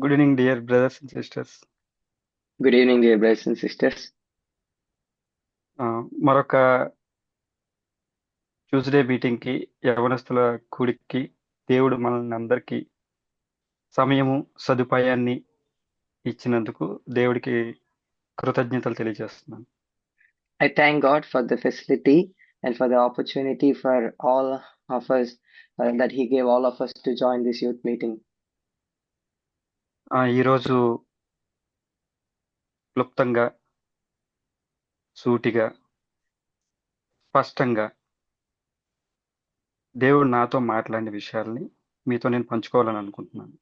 Good evening, dear brothers and sisters. Good evening, dear brothers and sisters. మరొక Tuesday మీటింగ్కి యవనస్తుల కూడికి దేవుడు మనల్ని అందరికీ సమయము సదుపాయాన్ని ఇచ్చినందుకు దేవుడికి కృతజ్ఞతలు తెలియజేస్తున్నాను. I thank God for the facility and for the opportunity for all of us that He gave all of us to join this youth meeting. ఈరోజు క్లుప్తంగా సూటిగా స్పష్టంగా దేవుడు నాతో మాట్లాడిన విషయాల్ని మీతో నేను పంచుకోవాలని అనుకుంటున్నాను.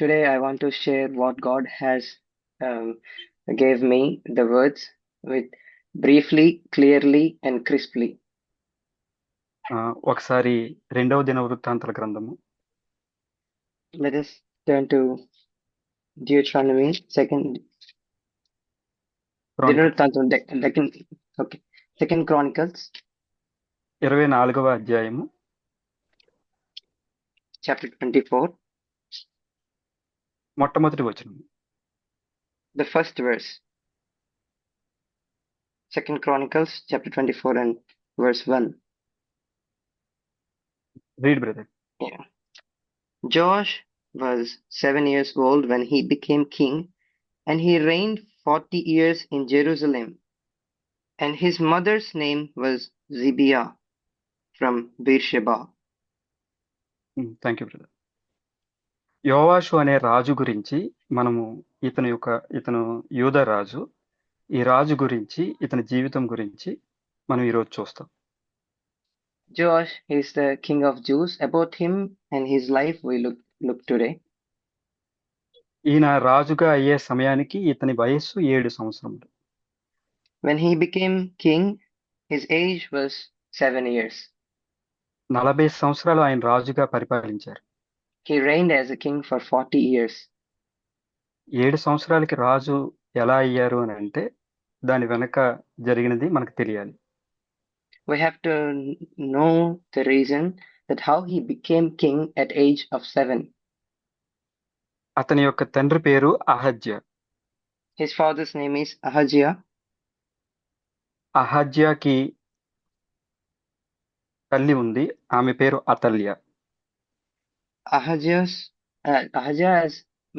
Today I want to share what God has gave me the words with briefly, clearly and crisply. ఒకసారి 2వ దినవృత్తాంతాల గ్రంథము Let us turn to Deuteronomy, Second Chronicles, 24వ అధ్యాయము chapter 24, మొట్టమొదటి వచనం. the first verse. Second Chronicles, chapter 24 and verse 1. Read, brother. Yeah. Joash was 7 years old when he became king, and he reigned 40 years in Jerusalem. And his mother's name was Zibiah from Beersheba. Thank you brother. యోవాషు అనే రాజు గురించి మనము ఇతను యూదా రాజు, ఈ రాజు గురించి ఇతని జీవితం గురించి మనం ఈరోజు చూస్తాం. Joash is the king of Jews. About him and his life we look today. ఈయన రాజుగా అయ్యే సమయానికి ఇతని వయస్సు 7 సంవత్సరములు. When he became king, his age was 7 years. 40 సంవత్సరాలు ఆయన రాజుగా పరిపాలించారు. He reigned as a king for 40 years. 7 సంవత్సరాలకి రాజు ఎలా అయ్యారు అని అంటే దాని వెనక జరిగినది మనకు తెలియాలి. We have to know the reason that how he became king at age of 7. అతని యొక్క తండ్రి పేరు అహజ్యా. His father's name is Ahijah. అహజ్యాకి తల్లి ఉంది, ఆమె పేరు అతల్య. Ahijah's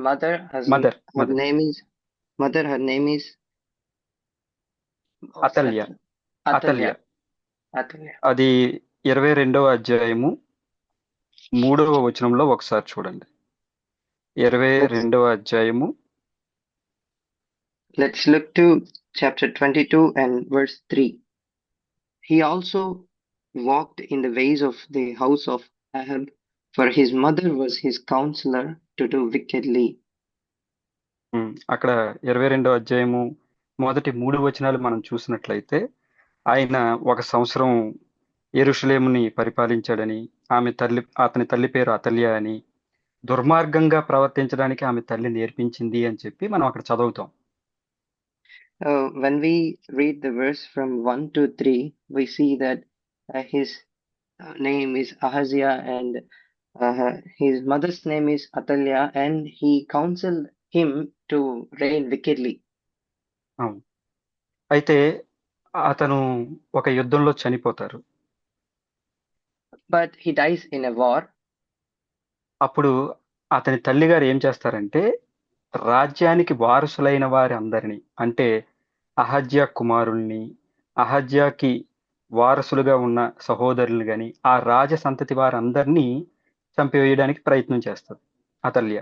mother, her name is అతల్య. అది 22వ అధ్యాయము 3వ వచనంలో ఒకసారి చూడండి. 22వ అధ్యాయము. Let's look to chapter 22 and verse 3. He also walked in the ways of the house of Ahab, for his mother was his counselor to do wickedly. అక్కడ 22వ అధ్యాయము మొదటి 3 వచనాలు మనం చూసినట్లయితే ఆయన 1 సంవత్సరం యెరూషలేముని పరిపాలించాడని, అతని తల్లి పేరు అతల్య అని, దుర్మార్గంగా ప్రవర్తించడానికి ఆమె తల్లి నేర్పించింది అని చెప్పి మనం అక్కడ చదువుతాం. When we read the verse from 1 to 3, we see that his name is Ahaziah and his mother's name is Atalya, and he counseled him to reign wickedly. అయితే అతను ఒక యుద్ధంలో చనిపోతారు. But he dies in a war. అప్పుడు అతని తల్లి గారు ఏం చేస్తారంటే రాజ్యానికి వారసులైన వారి అందరినీ, అంటే అహజ్యా కుమారుల్ని, అహజ్యాకి వారసులుగా ఉన్న సహోదరుల్ని గాని ఆ రాజ సంతతి వారందరినీ చంపివేయడానికి ప్రయత్నం చేస్తారు అతల్య.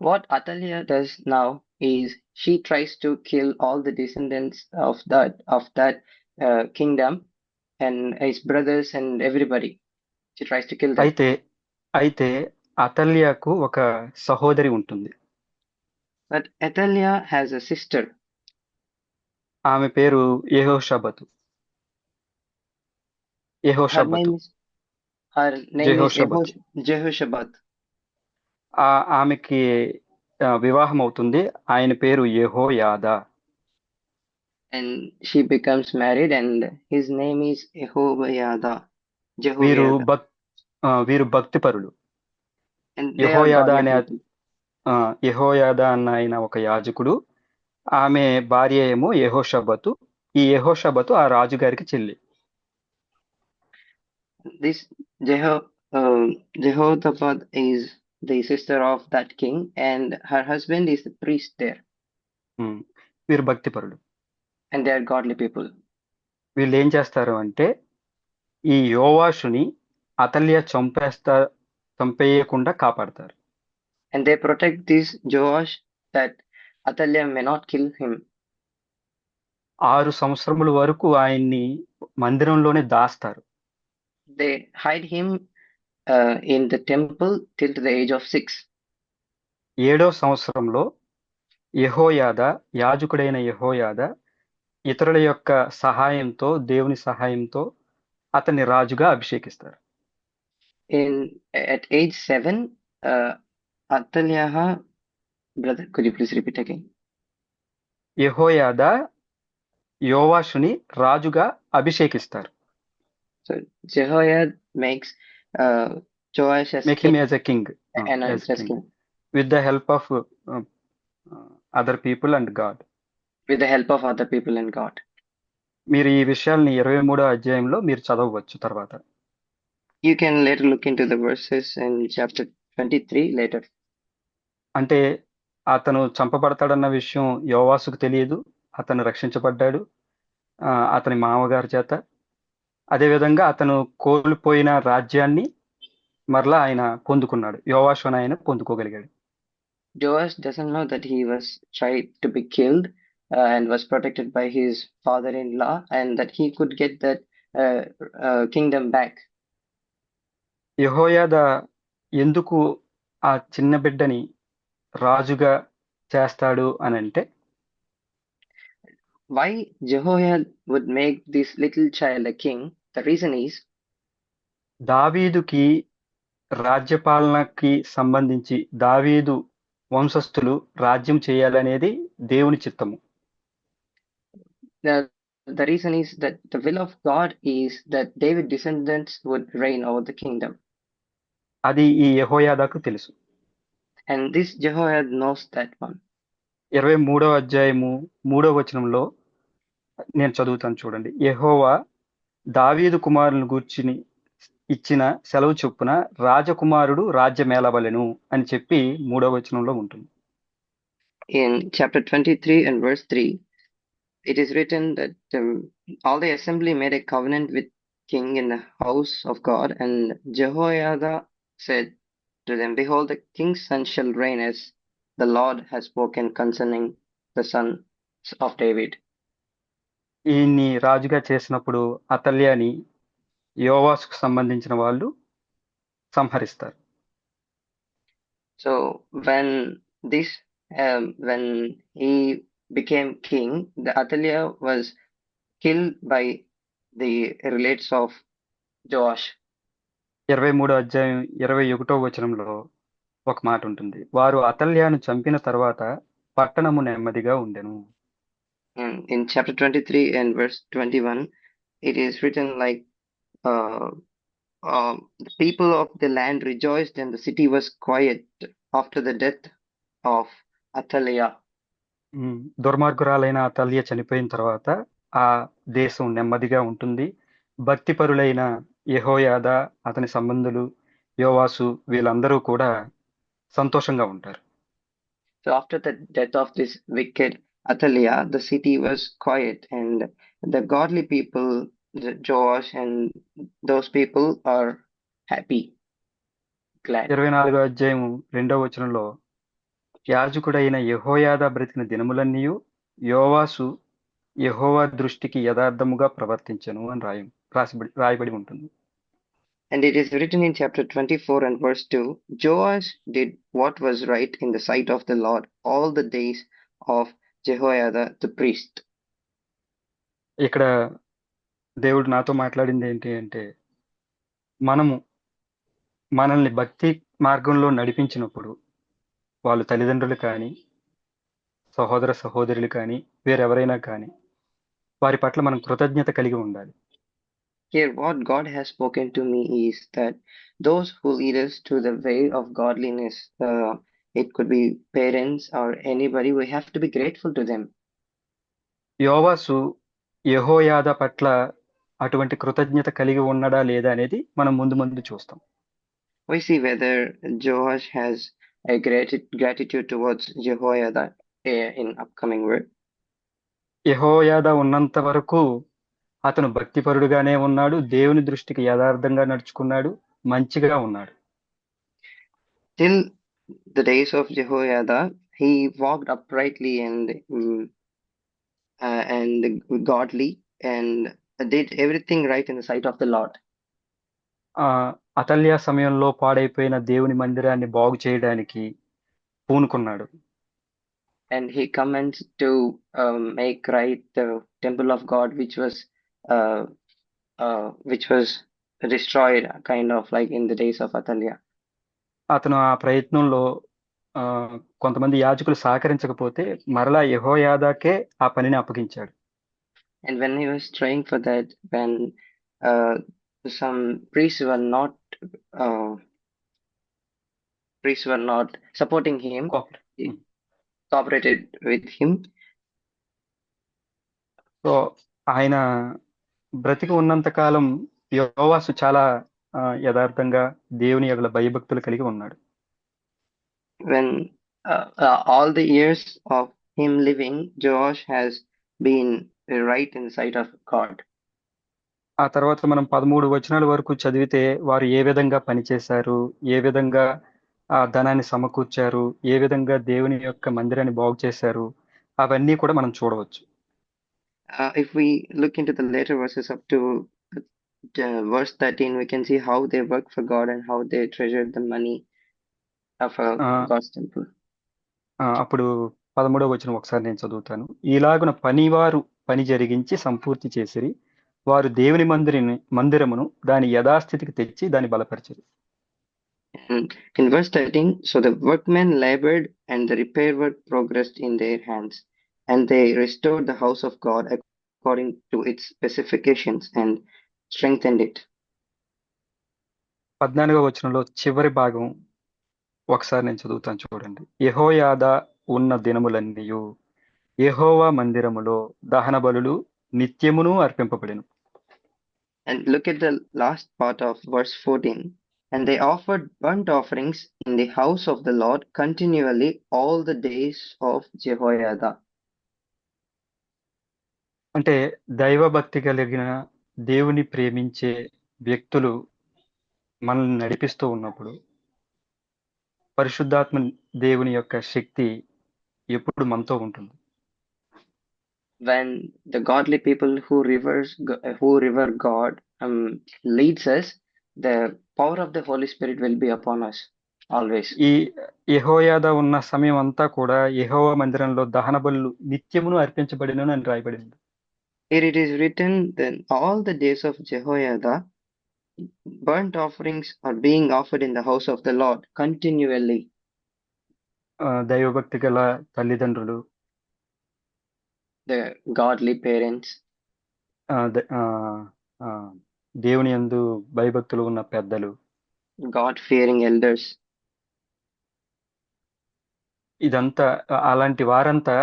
What Atalya does now is she tries to kill all the descendants of that kingdom and his brothers and everybody. She tries to kill them. అయితే అతల్యకు ఒక సహోదరి ఉంటుంది. But Atalya has a sister. ఆమె పేరు యెహోషాబతు. Her name is Jehoshabat. ఆమెకి వివాహం అవుతుంది. ఆయన పేరు యెహోయాదా. And she becomes married and his name is Jehoiada. వీరు భక్తిపరులు. యెహోయాదా యెహోయాదా అన్న ఆయన ఒక యాజకుడు, ఆమె భార్య ఏమో యెహోషాబతు. ఈ యెహోషాబతు ఆ రాజుగారికి చెల్లి. This Jehoshaphat is the sister of that king, and her husband is the priest there, ఉమ్, వీరు భక్తిపరులు. and they are godly people. వీళ్ళు ఏం చేస్తారు అంటే ఈ యోవాషుని అతల్య చంపేయకుండా కాపాడతారు. And they protect this Joash that Athaliah may not kill him. 6 సంవత్సరముల వరకు ఆయన్ని మందిరంలోనే దాస్తారు. They hide him in the temple till to the age of 6. 7వ సంవత్సరంలో యెహోయాదా, యాజకుడైన యెహోయాదా ఇతరుల యొక్క సహాయంతో, దేవుని సహాయంతో అతన్ని రాజుగా అభిషేకిస్తారు. At age 7, Athaliah, brother, could you please repeat again? యెహోయాదా యోవాషుని రాజుగా అభిషేకిస్తారు. So Jehoiada makes Joash as make king him as a king and as king with the help of other people and God. with the help of other people and God. మీరు ఈ విషయాల్ని 23వ అధ్యాయంలో మీరు చదవవచ్చు తర్వాత. You can later look into the verses in chapter 23 later. అంటే అతను చంపబడతాడన్న విషయం యోవాసుకు తెలియదు. అతను రక్షించబడ్డాడు అతని మామగారి చేత. అదేవిధంగా అతను కోల్పోయిన రాజ్యాన్ని మరలా ఆయన పొందుకున్నాడు. యోవాషు అని ఆయన పొందుకోగలిగాడు. Joash doesn't know that he was tried to be killed and was protected by his father-in-law, and that he could get that kingdom back. యెహోయాదా ఎందుకు ఆ చిన్న బిడ్డని రాజుగా చేస్తాడు అని అంటే, why Jehoiada would make this little child a king? The reason is దావీదుకి రాజ్యపాలనకి సంబంధించి దావీదు వంశస్థులు రాజ్యం చేయాలనేది దేవుని చిత్తము. the reason is that the will of God is that David descendants would reign over the kingdom. అది ఈ యెహోయాదాకు తెలుసు. And this Jehoiada knows that one. 23వ అధ్యాయము 3వ వచనంలో నేను చదువుతాను చూడండి. యెహోవా దావీదు కుమారులను గూర్చిని ఇచ్చిన సెలవు చొప్పున రాజకుమారుడు రాజ్యమేలవలెను అని చెప్పి 3వ వచనంలో ఉంటుంది. In chapter 23 and verse 3, it is written that all the assembly made a covenant with king in the house of God, and Jehoiada said to them, behold, the king's son shall reign as the Lord has spoken concerning the sons of David. ఈయన్ని రాజుగా చేసినప్పుడు అతల్యాని యోవాసుకు సంబంధించిన వాళ్ళు సంహరిస్తారు. So when he became king, the Athaliah was killed by the relates of Joash. 23వ అధ్యాయం 21వ వచనంలో ఒక మాట ఉంటుంది. వారు అతల్యాను చంపిన తర్వాత పట్టణము నెమ్మదిగా ఉండెను. In chapter 23 and verse 21, it is written like the people of the land rejoiced and the city was quiet after the death of Athaliah. దుర్మార్గురాలైన అతల్య చనిపోయిన తర్వాత ఆ దేశం నెమ్మదిగా ఉంటుంది. భక్తిపరులైన యెహోయాదా, అతని సంబంధులు, యోవాసు వీళ్ళందరూ కూడా సంతోషంగా ఉంటారు. So after the death of this wicked Athaliah, the city was quiet, and the godly people, Joash and those people, are happy, glad. 24వ అధ్యాయం 2వ వచనంలో యాజకుడైన యెహోయాదా బ్రతికిన దినములన్నీయు యోవాసు యెహోవా దృష్టికి యథార్థముగా ప్రవర్తించెను అని రాయబడి ఉంటుంది. And it is written in chapter 24 and verse 2, Joash did what was right in the sight of the Lord all the days of Jehoiada the priest. ఇక్కడ దేవుడు నాతో మాట్లాడింది ఏంటి అంటే, మనల్ని భక్తి మార్గంలో నడిపించినప్పుడు వాళ్ళు తల్లిదండ్రులు కానీ, సహోదర సహోదరులు కానీ, వేరెవరైనా కానీ వారి పట్ల మనం కృతజ్ఞత కలిగి ఉండాలి. Here what God has spoken to me is that those who lead us to the way of godliness, it could be parents or anybody. We have to be grateful to them. యోవాసు యెహోయాదా పట్ల అటువంటి కృతజ్ఞత కలిగి ఉన్నాడా లేదా అనేది మనం ముందు ముందు చూస్తాం. We see whether Joash has a gratitude towards Jehoiada in upcoming word. యెహోయాదా ఉన్నంత వరకు అతను భక్తిపరుడుగానే ఉన్నాడు, దేవుని దృష్టికి యథార్థంగా నడుచుకున్నాడు, మంచిగా ఉన్నాడు. Till the days of Jehoiada, he walked uprightly and godly and did everything right in the sight of the Lord. ఆ అతల్యా సమయంలో పాడైపోయిన దేవుని మందిరాన్ని బాగు చేయడానికి పూనుకున్నాడు. And he commenced to make right the temple of God, uh, which was destroyed, kind of like in the days of Athaliah. అతను ఆ ప్రయత్నంలో ఆ కొంతమంది యాజకులు సహకరించకపోతే మరలా యెహోయాదాకే ఆ పనిని అప్పగించాడు. And when he was trying for that, when uh, some priests uh, were not supporting him, he cooperated with him. So ఆయన బ్రతికి ఉన్నంత కాలం యోవాసు చాలా యథార్థంగా దేవుని యొక్క భయభక్తులు కలిగి ఉన్నాడు. When all the years of him living, Joash has been right in the sight of God. ఆ తర్వాత మనం 13 వచనాల వరకు చదివితే వారు ఏ విధంగా పనిచేశారు, ఏ విధంగా ఆ ధనాన్ని సమకూర్చారు, ఏ విధంగా దేవుని యొక్క మందిరాన్ని బాగు చేశారు, అవన్నీ కూడా మనం చూడవచ్చు. If we look into the later verses up to verse 13, we can see how they work for God and how they treasured the money of God's temple. అప్పుడు 13వ వచనం ఒకసారి నేను చదువుతాను. ఈలాగున పనివారు పని జరిగించి సంపూర్తి చేసిరి, వారు దేవుని మందిరమును దాని యథాస్థితికి తెచ్చి దాన్ని బలపరిచారు. In verse 13, so the workmen labored and the repair work progressed in their hands, and they restored the house of God according to its specifications and strengthened it. 14వ వచనంలో చివరి భాగం ఒకసారి నేను చదువుతాను చూడండి. యెహోయాదా ఉన్న దినములన్నీయు యెహోవా మందిరములో దహన బలులు నిత్యమును అర్పింపబడెను. And look at the last part of verse 14. And they offered burnt offerings in the house of the Lord continually all the days of Jehoiada. అంటే దైవభక్తి కలిగిన దేవుని ప్రేమించే వ్యక్తులు మనల్ని నడిపిస్తూ ఉన్నప్పుడు పరిశుద్ధాత్మ దేవుని యొక్క శక్తి ఎప్పుడు మనతో ఉంటుంది. When the godly people who revere God leads us, the power of the Holy Spirit will be upon us always. ఈ యెహోయాదా ఉన్న సమయం అంతా కూడా యెహోవా మందిరంలో దహన బలులు నిత్యమును అర్పించబడినను అని రాయబడింది. Here it is written, then all the days of Jehoiada, burnt offerings are being offered in the house of the Lord continually. దైవభక్తి గల తల్లిదండ్రులు, The godly parents, దేవుని యందు భయభక్తులు ఉన్న పెద్దలు, God-fearing elders. ఇదంతా అలాంటి వారంతా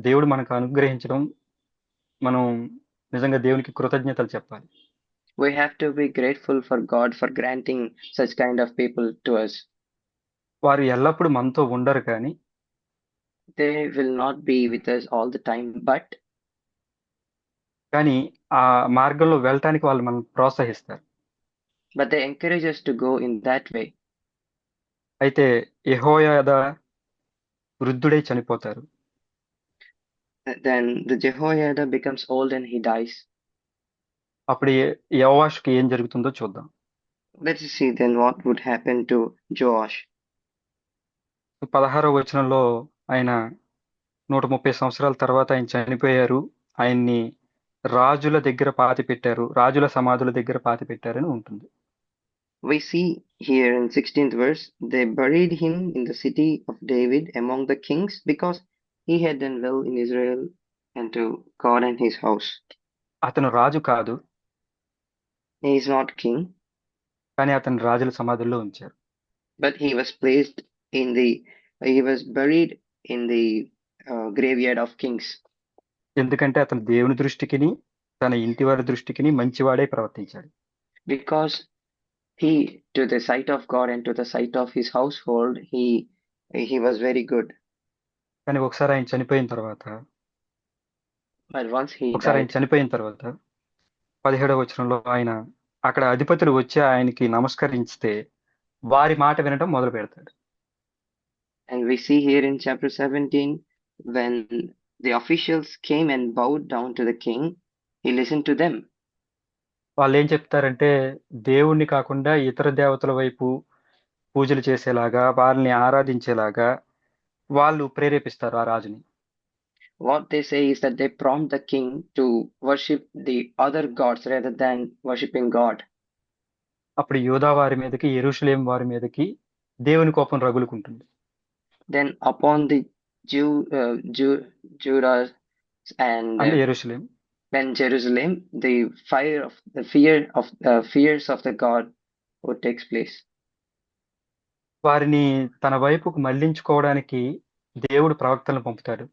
దేవుడు మనకు అనుగ్రహించడం మనం నిజంగా దేవునికి కృతజ్ఞతలు చెప్పాలి. We have to be grateful for God for granting such kind of people to us. వారు ఎల్లప్పుడూ మనతో ఉండరు కానీ They will not be with us all the time, కానీ ఆ మార్గంలో వెళ్ళటానికి వాళ్ళు మనం ప్రోత్సహిస్తారు. but they encourage us to go in that way. అయితే యెహోయాదా వృద్ధుడై చనిపోతారు. Then the Jehoiada becomes old and he dies. అప్పుడు యోవాషుకి ఏం జరుగుతుందో చూద్దాం. Let's see then what would happen to Joash. 16వ వచనంలో ఆయన 130 సంవత్సరాల తర్వాత ఆయన చనిపోయారు, ఆయన్ని రాజుల దగ్గర పాతిపెట్టారు, రాజుల సమాధుల దగ్గర పాతిపెట్టారని ఉంటుంది. We see here in 16th verse, they buried him in the city of David among the kings because he had done well in Israel and to God and his house. అతను రాజు కాదు, He is not king, కానీ అతను రాజుల సమాధుల్లో ఉంచారు. but he was placed in the he was buried in the graveyard of kings ఎందుకంటే అతను దేవుని దృష్టికిని తన ఇంటి వారి దృష్టికిని మంచివాడై ప్రవర్తించాడు. because he, to the sight of God and to the sight of his household, he was very good. కానీ ఒకసారి ఆయన చనిపోయిన తర్వాత But once he ఒకసారి ఆయన died, చనిపోయిన తర్వాత 17వ వచనంలో ఆయన అక్కడ అధిపతులు వచ్చి ఆయనకి నమస్కరిస్తే వారి మాట వినడం మొదలు పెడతాడు. and we see here in chapter 17, when the officials came and bowed down to the king, he listened to them. వాళ్ళు ఏం చెప్తారంటే దేవుణ్ణి కాకుండా ఇతర దేవతల వైపు పూజలు చేసేలాగా వాళ్ళని ఆరాధించేలాగా వాళ్ళు ప్రేరేపిస్తారు ఆ రాజుని. What they say is that they prompt the king to worship the other gods rather than worshiping God. అప్పుడు యూదా వారి మీదకి యెరూషలేం వారి మీదకి దేవుని కోపం రగులుకుంటుంది. Then upon the Judah and అంటే యెరూషలేం when Jerusalem, the fears of the God would takes place. వారిని తన వైపుకు మళ్లించుకోవడానికి దేవుడు ప్రవక్తలను పంపుతాడు.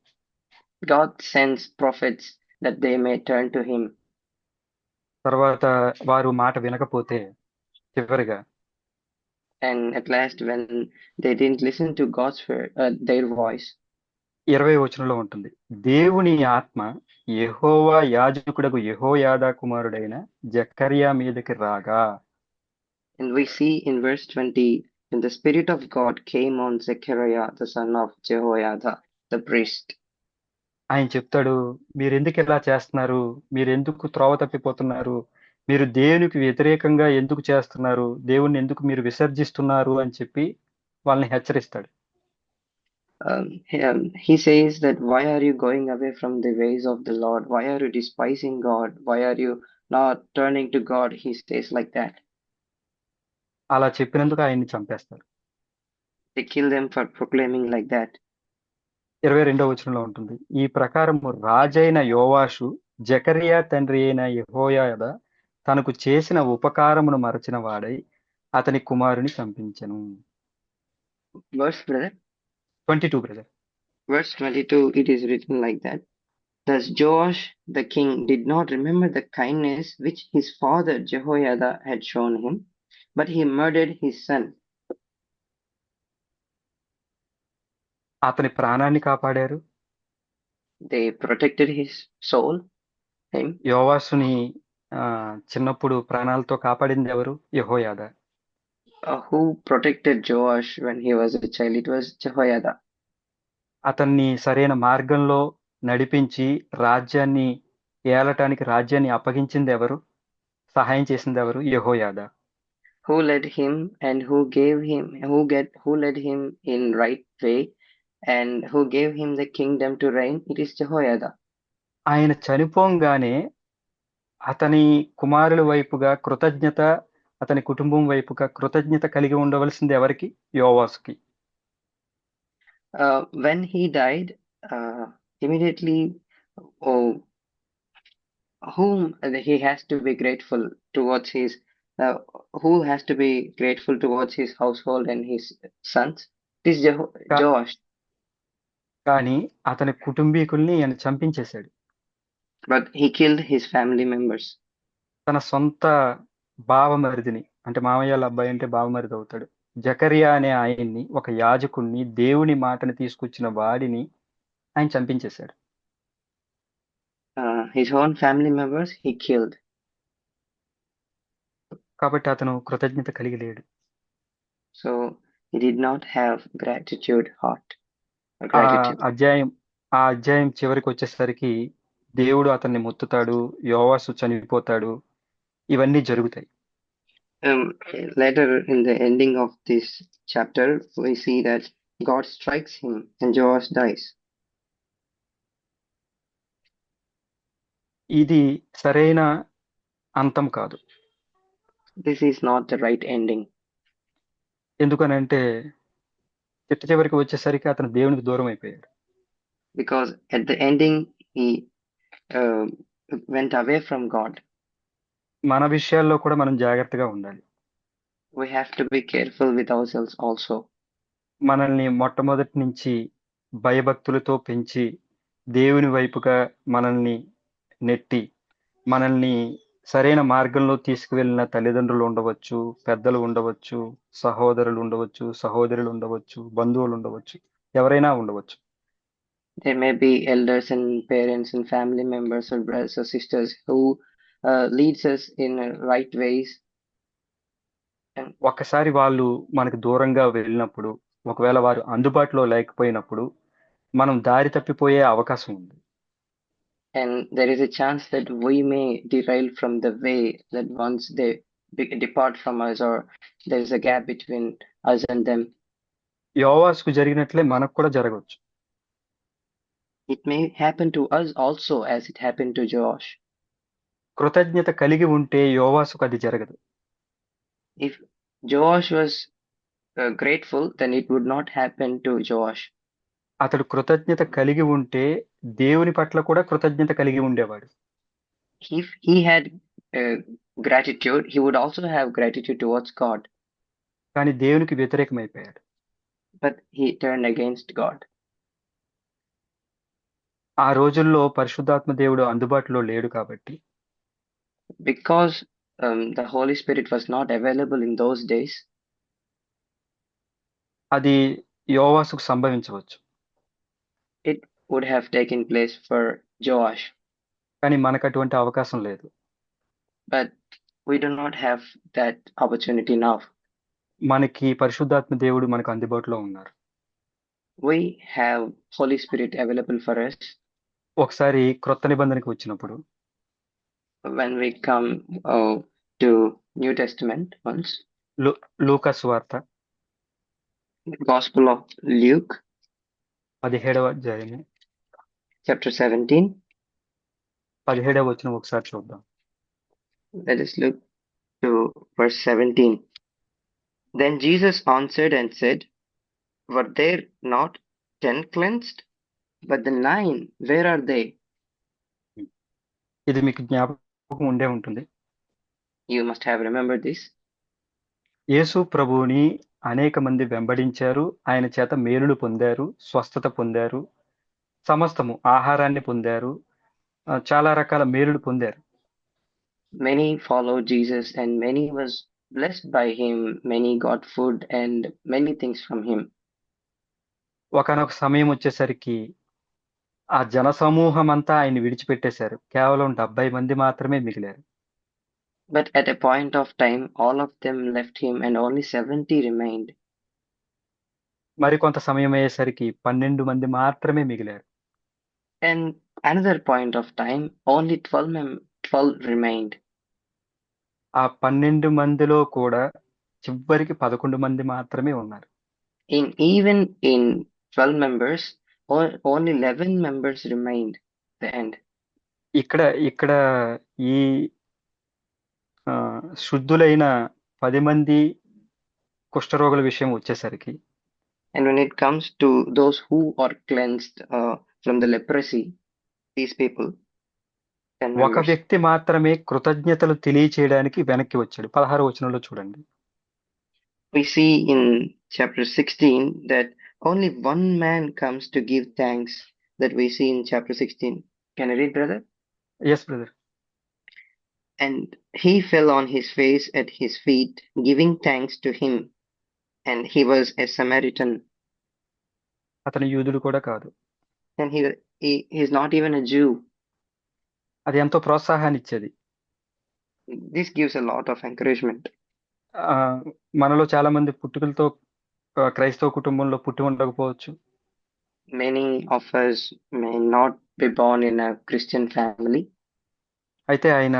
God sends prophets that they may turn to him. తర్వాత వారు మాట వినకపోతే చివరిగా And at last, when they didn't listen to their voice, 20వ వచనంలో ఉంటుంది, దేవుని ఆత్మ యెహోవా యాజకుడగు యెహోయాదా కుమారుడైన జకర్యా మీదకి రాగా. and we see in verse 20, when the Spirit of God came on Zechariah, the son of Jehoiada, the priest. ఆయన చెప్తాడు, మీరెందుకు ఇలా చేస్తున్నారు, మీరెందుకు త్రోవ తప్పిపోతున్నారు, మీరు దేవునికి వ్యతిరేకంగా ఎందుకు చేస్తున్నారు, దేవుణ్ణి ఎందుకు మీరు విసర్జిస్తున్నారు అని చెప్పి వాళ్ళని హెచ్చరిస్తాడు. He says that, why are you going away from the ways of the Lord? Why are you despising God? Why are you not turning to God? He says like that. అలా చెప్పినందుకు ఆయన్ని చంపేస్తారు. They kill them for proclaiming like that. 22వ వచనంలో ఉంటుంది, ఈ ప్రకారము రాజైన యోవాషు జకర్యా తండ్రి అయిన యెహోయాదా తనకు చేసిన ఉపకారమును మరచిన వాడై అతని కుమారుని చంపించెను. Verse, brother? 22 brother. Verse 22, it is written like that. Thus Joash the king did not remember the kindness which his father Jehoiada had shown him, but he murdered his son. అతని ప్రాణాన్ని కాపాడారు. They protected his soul, him. యోవాషుని చిన్నప్పుడు ప్రాణాలతో కాపాడింది ఎవరు? యెహోయాదా. Who protected Joash when he was a child? It was Jehoiada. అతన్ని సరైన మార్గంలో నడిపించి రాజ్యాన్ని రాజ్యాన్ని అప్పగించింది ఎవరు? సహాయం చేసింది ఎవరు? యెహోయాదా. Who led him and who led him in right way and who gave him the kingdom to reign? It is Jehoiada. ఆయన చనిపోగానే అతని కుమారుల వైపుగా కృతజ్ఞత, అతని కుటుంబం వైపుగా కృతజ్ఞత కలిగి ఉండవలసింది ఎవరికి? యోవాసుకి. When he died, immediately, whom he has to be grateful towards who has to be grateful towards his household and his sons? It is Joash. కానీ అతని కుటుంబీకుల్ని ఆయన చంపించేశాడు. But he killed his family members. తన సొంత బావమరిదిని, అంటే మామయ్యల అబ్బాయి అంటే బావమరిది అవుతాడు, జకర్యా అనే ఆయన్ని, ఒక యాజకుడిని, దేవుని మాటను తీసుకొచ్చిన వాడిని ఆయన చంపించేశాడు. His own family members he killed. కాబట్టి అతను కృతజ్ఞత కలిగి లేడు. So he did not have gratitude heart. ఆ అధ్యాయం చివరికి వచ్చేసరికి దేవుడు అతన్ని మొత్తుతాడు, యోవాసు చనిపోతాడు, ఇవన్నీ జరుగుతాయి. Later in the ending of this chapter, we see that God strikes him and Joash dies. ఇది సరైన అంతం కాదు. This is not the right ending. ఎందుకనంటే చిట్ట చివరికి వచ్చేసరికి అతను దేవునికి దూరం అయిపోయాడు. Because at the ending he went away from God. మన విషయాల్లో కూడా మనం జాగ్రత్తగా ఉండాలి. We have to be careful with ourselves also. మనల్ని మొట్టమొదటి నుంచి భయభక్తులతో పెంచి దేవుని వైపుగా మనల్ని నెట్టి మనల్ని సరైన మార్గంలో తీసుకువెళ్ళిన తల్లిదండ్రులు ఉండవచ్చు, పెద్దలు ఉండవచ్చు, సహోదరులు ఉండవచ్చు, సహోదరులు ఉండవచ్చు, బంధువులు ఉండవచ్చు, ఎవరైనా ఉండవచ్చు. There may be elders and parents and family members or brothers or sisters who leads us in right ways. And ఒక్కసారి వాళ్ళు మనకు దూరంగా వెళ్ళినప్పుడు, ఒకవేళ వారు అందుబాటులో లేకపోయినప్పుడు మనం దారి తప్పిపోయే అవకాశం ఉంది. there is a chance that we may derail from the way that once they depart from us, or there is a gap between us and them. యోవాసుకు జరిగినట్లే మనకు కూడా జరగవచ్చు. It may happen to us also as it happened to Josh. కృతజ్ఞత కలిగి ఉంటే యోవాసుకు అది జరగదు. If Joash was grateful, then it would not happen to Joash. అతడు కృతజ్ఞత కలిగి ఉంటే దేవుని పట్ల కూడా కృతజ్ఞత కలిగి ఉండేవాడు. If he had gratitude, he would also have gratitude towards God. కానీ దేవునికి వ్యతిరేకమైపోయాడు. But he turned against God. ఆ రోజుల్లో పరిశుద్ధాత్మ దేవుడు అందుబాటులో లేడు కాబట్టి Because the Holy Spirit was not available in those days, అది యోవాసుకు సంభవించవచ్చు. it would have taken place for Joash. కానీ మనకు అటువంటి అవకాశం లేదు. But we do not have that opportunity now. మనకి పరిశుద్ధాత్మ దేవుడు మనకు అందుబాటులో ఉన్నారు. We have Holy Spirit available for us. ఒకసారి క్రొత్త నిబంధనకి వచ్చినప్పుడు When we come to New Testament once, లూకా సువార్త Gospel of Luke, 17వ అధ్యాయము chapter 17. 17వ వచనం ఒకసారి చూద్దాం. Let us look to verse 17. Then Jesus answered and said, were there not 10 cleansed? But the 9, where are they? ఇది మీకు జ్ఞాపకం ఉండే ఉంటుంది. You must have remembered this. యేసు ప్రభువుని అనేక మంది వెంబడించారు, ఆయన చేత మేలులు పొందారు, స్వస్థత పొందారు, సమస్తము ఆహారాన్ని పొందారు, చాలా రకాల మేలులు పొందారు. Many followed Jesus and many was blessed by him. Many got food and many things from him. ఒకనొక సమయం వచ్చేసరికి ఆ జనసమూహం అంతా ఆయన విడిచిపెట్టేశారు. కేవలం 70 మంది మాత్రమే మిగిలారు. But at a point of time, all of them left him and only 70 remained. మరికొంత సమయం అయ్యేసరికి 12 మంది మాత్రమే మిగిలారు. And another point of time, only 12 remained. ఆ 12 మందిలో కూడా చివరికి 11 మంది మాత్రమే ఉన్నారు. Even in 12 members, only 11 members remained at the end. ఇక్కడ ఈ శుద్ధులైన 10 మంది కుష్ఠరోగుల విషయం వచ్చేసరికి, and when it comes to those who are cleansed from the leprosy, these people, ఒక వ్యక్తి మాత్రమే కృతజ్ఞతలు తెలియచేయడానికి వెనక్కి వచ్చాడు. 16వ వచనంలో చూడండి. We see in chapter 16 that only one man comes to give thanks, that we see in chapter 16. Can you read, brother? Yes, brother. And he fell on his face at his feet, giving thanks to him. And he was a Samaritan. అతను యూదుడు కూడా కాదు. And he is not even a Jew. అది ఎంతో ప్రోత్సాహాన్ని ఇచ్చేది. This gives a lot of encouragement. మనలో చాలా మంది పుట్టుకలతో క్రైస్తవ కుటుంబంలో పుట్టి ఉండకపోవచ్చు. Many of us may not be born in a Christian family. అయితే ఆయన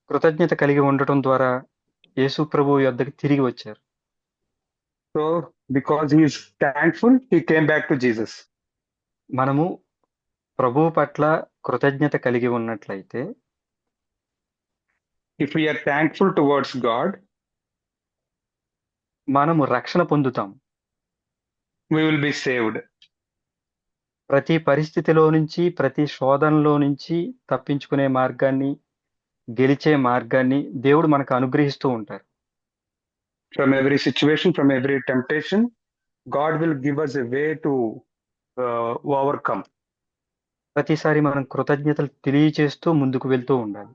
కృతజ్ఞత కలిగి ఉండటం ద్వారా యేసు ప్రభువు యొద్దకు తిరిగి వచ్చారు. So because he is thankful, he came back to Jesus. మనము ప్రభువు పట్ల కృతజ్ఞత కలిగి ఉన్నట్లయితే, if we are thankful towards God, మనము రక్షణ పొందుతాం. we will be saved. ప్రతి పరిస్థితిలో నుంచి, ప్రతి శోధనలో నుంచి తప్పించుకునే మార్గాన్ని, గెలిచే మార్గాన్ని దేవుడు మనకు అనుగ్రహిస్తూ ఉంటారు. From every situation, from every temptation, God will give us a way to overcome. ప్రతిసారి మనం కృతజ్ఞతలు తెలియచేస్తూ ముందుకు వెళ్తూ ఉండాలి.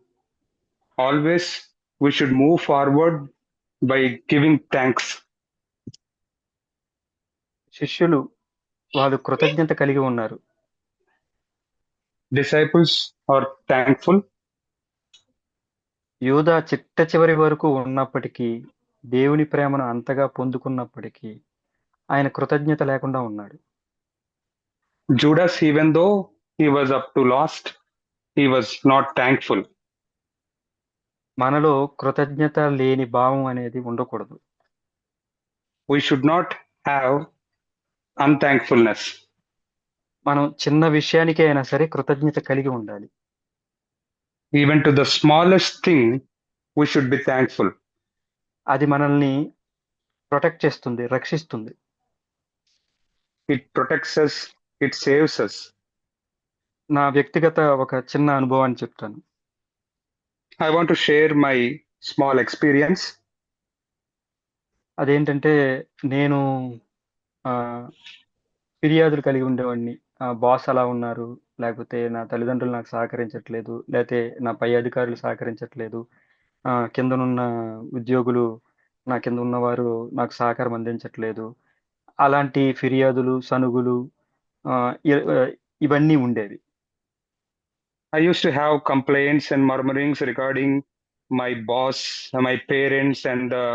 Always we should move forward by giving thanks. శిష్యులు వాళ్ళు కృతజ్ఞత కలిగి ఉన్నారు. Disciples are thankful. యూదా చిట్ట చివరి వరకు ఉన్నప్పటికీ, దేవుని ప్రేమను అంతగా పొందుకున్నప్పటికీ ఆయన కృతజ్ఞత లేకుండా ఉన్నాడు. Judas, even though he was up to last, he was not thankful. మనలో కృతజ్ఞత లేని భావం అనేది ఉండకూడదు. We should not have unthankfulness. మనం చిన్న విషయానికి అయినా సరే కృతజ్ఞత కలిగి ఉండాలి. Even to the smallest thing, we should be thankful. అది మనల్ని ప్రొటెక్ట్ చేస్తుంది, రక్షిస్తుంది. It protects us, it saves us. నా వ్యక్తిగత ఒక చిన్న అనుభవాన్ని చెప్తాను. I want to share my small experience. అదేంటంటే నేను ఫిర్యాదులు కలిగి ఉండేవాడిని. బాస్ అలా ఉన్నారు, లేకపోతే నా తల్లిదండ్రులు నాకు సహకరించట్లేదు, లేకపోతే నా పై అధికారులు సహకరించట్లేదు, కిందనున్న ఉద్యోగులు, నా కింద ఉన్నవారు నాకు సహకారం అందించట్లేదు. అలాంటి ఫిర్యాదులు, సనుగులు ఇవన్నీ ఉండేవి. I used to have complaints and murmurings regarding my boss, my parents, and the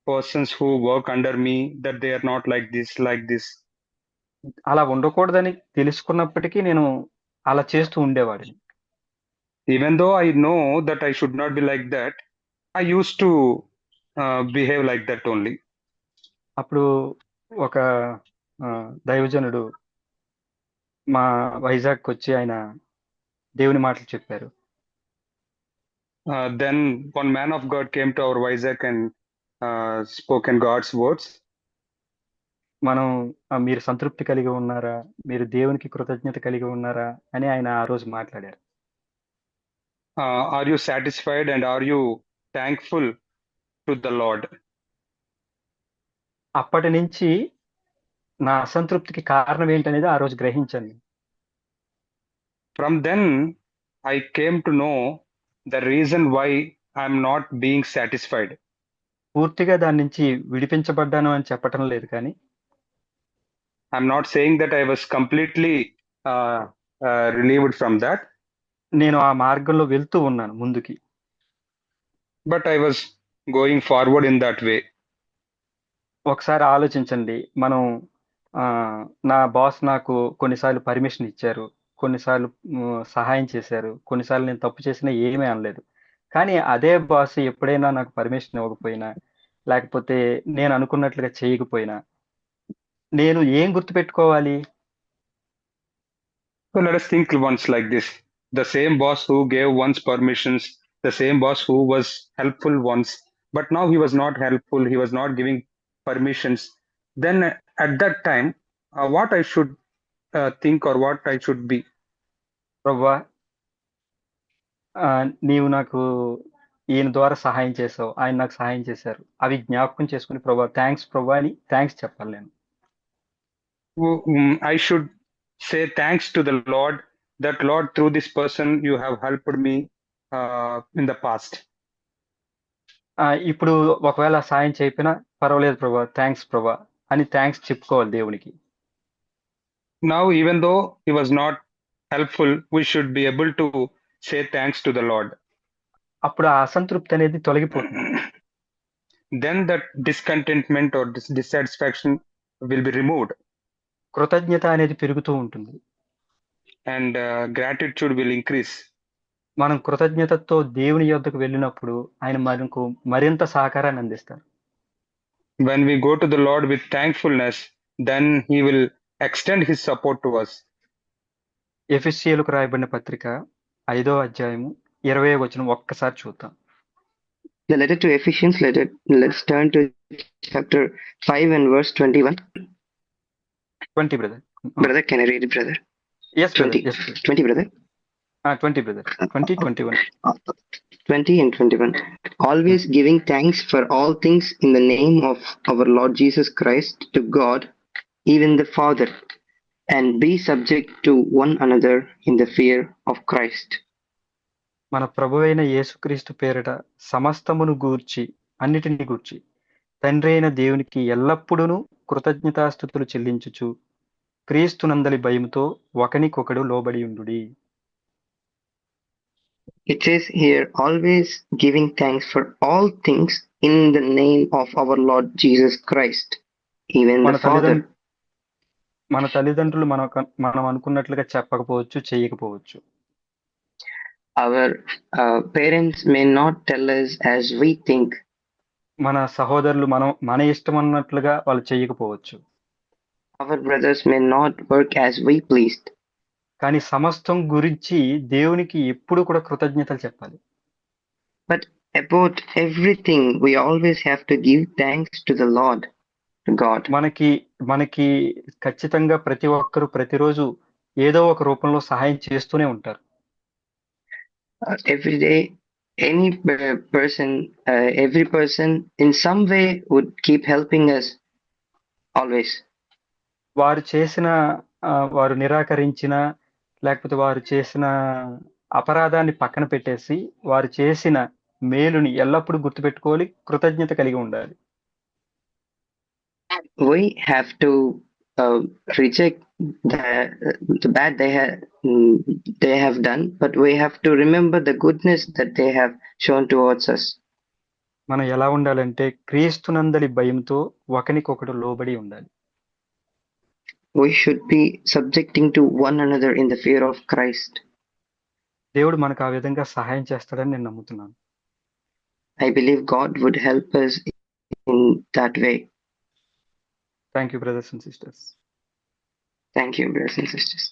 persons who work under me, that they are not like this, like this. అలా ఉండకూడదని తెలుసుకున్నప్పటికీ నేను అలా చేస్తూ ఉండేవాడిని. Even though I know that I should not be like that, I used to behave like that only. అప్పుడు ఒక దైవజనుడు మా వైజాగ్ వచ్చి ఆయన దేవుని మాటలు చెప్పారు. Then one man of God came to our Vizag and spoken God's words. మనం మీరు సంతృప్తి కలిగి ఉన్నారా, మీరు దేవునికి కృతజ్ఞత కలిగి ఉన్నారా అని ఆయన ఆ రోజు మాట్లాడారు. Are you satisfied and are you thankful to the Lord? అప్పటి నుంచి నా అసంతృప్తికి కారణం ఏంటనేది ఆ రోజు గ్రహించాను. From then I came to know the reason why I'm not being satisfied. పూర్తిగా దాని నుంచి విడిపించబడ్డాను అని చెప్పటం లేదు, కానీ I'm not saying that I was completely relieved from that. నేను ఆ మార్గంలో వెళ్తూ ఉన్నాను ముందుకి. But I was going forward in that way. ఒకసారి ఆలోచించండి, మనం నా బాస్ నాకు కొన్నిసార్లు పర్మిషన్ ఇచ్చారు, కొన్నిసార్లు సహాయం చేశారు, కొన్నిసార్లు నేను తప్పు చేసినా ఏమీ అనలేదు. కానీ అదే బాస్ ఎప్పుడైనా నాకు పర్మిషన్ ఇవ్వకపోయినా, లేకపోతే నేను అనుకున్నట్లుగా చేయకపోయినా నేను ఏం గుర్తుపెట్టుకోవాలి? So let us think once like this. The same boss who gave once permissions, the same boss who was helpful once, but now he was not helpful, he was not giving permissions. Then at that time, what I should think or what I should be? ప్రభువా, నీవు నాకు ఈయన ద్వారా సహాయం చేసావు, ఆయన నాకు సహాయం చేశారు, అవి జ్ఞాపకం చేసుకుని ప్రభువా థ్యాంక్స్ ప్రభువా అని థ్యాంక్స్ చెప్పాలి నేను. I should say thanks to the Lord, that Lord, through this person you have helped me in the past. ఇప్పుడు ఒకవేళ సాయం చేయకపోయినా పర్వాలేదు ప్రభువా, థ్యాంక్స్ ప్రభువా అని థ్యాంక్స్ చెప్పుకోవాలి దేవునికి. Now even though he was not helpful, we should be able to say thanks to the Lord. అప్పుడు ఆ అసంతృప్తి అనేది తొలగిపోతుంది. Then that discontentment or dissatisfaction will be removed. కృతజ్ఞత అనేది పెరుగుతూ ఉంటుంది. And gratitude will increase. మనం కృతజ్ఞతతో దేవుని యొద్దకు వెళ్ళినప్పుడు ఆయన మనకు మరింత సహకారాన్ని అందిస్తారు. When we go to the Lord with thankfulness, then he will extend his support to us. ఎఫెసీయులకు రాయబడిన పత్రిక 5వ అధ్యాయము 20వ వచనం ఒక్కసారి చూద్దాం. The letter to Ephesians, let's turn to chapter 5 and verse 21. 20 brother. Brother, can I read it, brother? Yes brother. 20. Yes brother. 20, brother. 20 brother. 20, 21. 20 and 21. Always giving thanks for all things in the name of our Lord Jesus Christ to God, even the Father, and be subject to one another in the fear of Christ. మన ప్రభువైన యేసుక్రీస్తు పేరిట సమస్తమును గూర్చి అన్నిటిని గూర్చి తండ్రి అయిన దేవునికి ఎల్లప్పుడూ కృతజ్ఞతాస్థుతులు చెల్లించుచు క్రీస్తునందలి భయముతో ఒకనికొకడు లోబడి ఉండుడి. It says here, always giving thanks for all things in the name of our Lord Jesus Christ, even మన the Father. తల్లిదండ్రులు మనం అనుకున్నట్లుగా చెప్పకపోవచ్చు, చేయకపోవచ్చు. Our parents may not tell us as we think. మన సహోదరులు మన ఇష్టం అన్నట్లుగా వాళ్ళు చేయకపోవచ్చు. Our brothers may not work as we pleased. కానీ సమస్తం గురించి దేవునికి ఎప్పుడు కూడా కృతజ్ఞతలు చెప్పాలి. But about everything, we always have to give thanks to the Lord, to God. మనకి ఖచ్చితంగా ప్రతి ఒక్కరు ప్రతిరోజు ఏదో ఒక రూపంలో సహాయం చేస్తూనే ఉంటారు. Every day, every person in some way would keep helping us always. వారు నిరాకరించిన లేకపోతే వారు చేసిన అపరాధాన్ని పక్కన పెట్టేసి వారు చేసిన మేలుని ఎల్లప్పుడూ గుర్తుపెట్టుకోవాలి, కృతజ్ఞత కలిగి ఉండాలి. We have to reject the bad they have done, but we have to remember the goodness that they have shown towards us. మనం ఎలా ఉండాలంటే క్రీస్తునందలి భయంతో ఒకనికొకడు లోబడి ఉండాలి. We should be subjecting to one another in the fear of Christ. దేవుడు మనకు ఆ విధంగా సహాయం చేస్తాడని నేను నమ్ముతున్నాను. I believe God would help us in that way. Thank you, brothers and sisters. Thank you, brothers and sisters.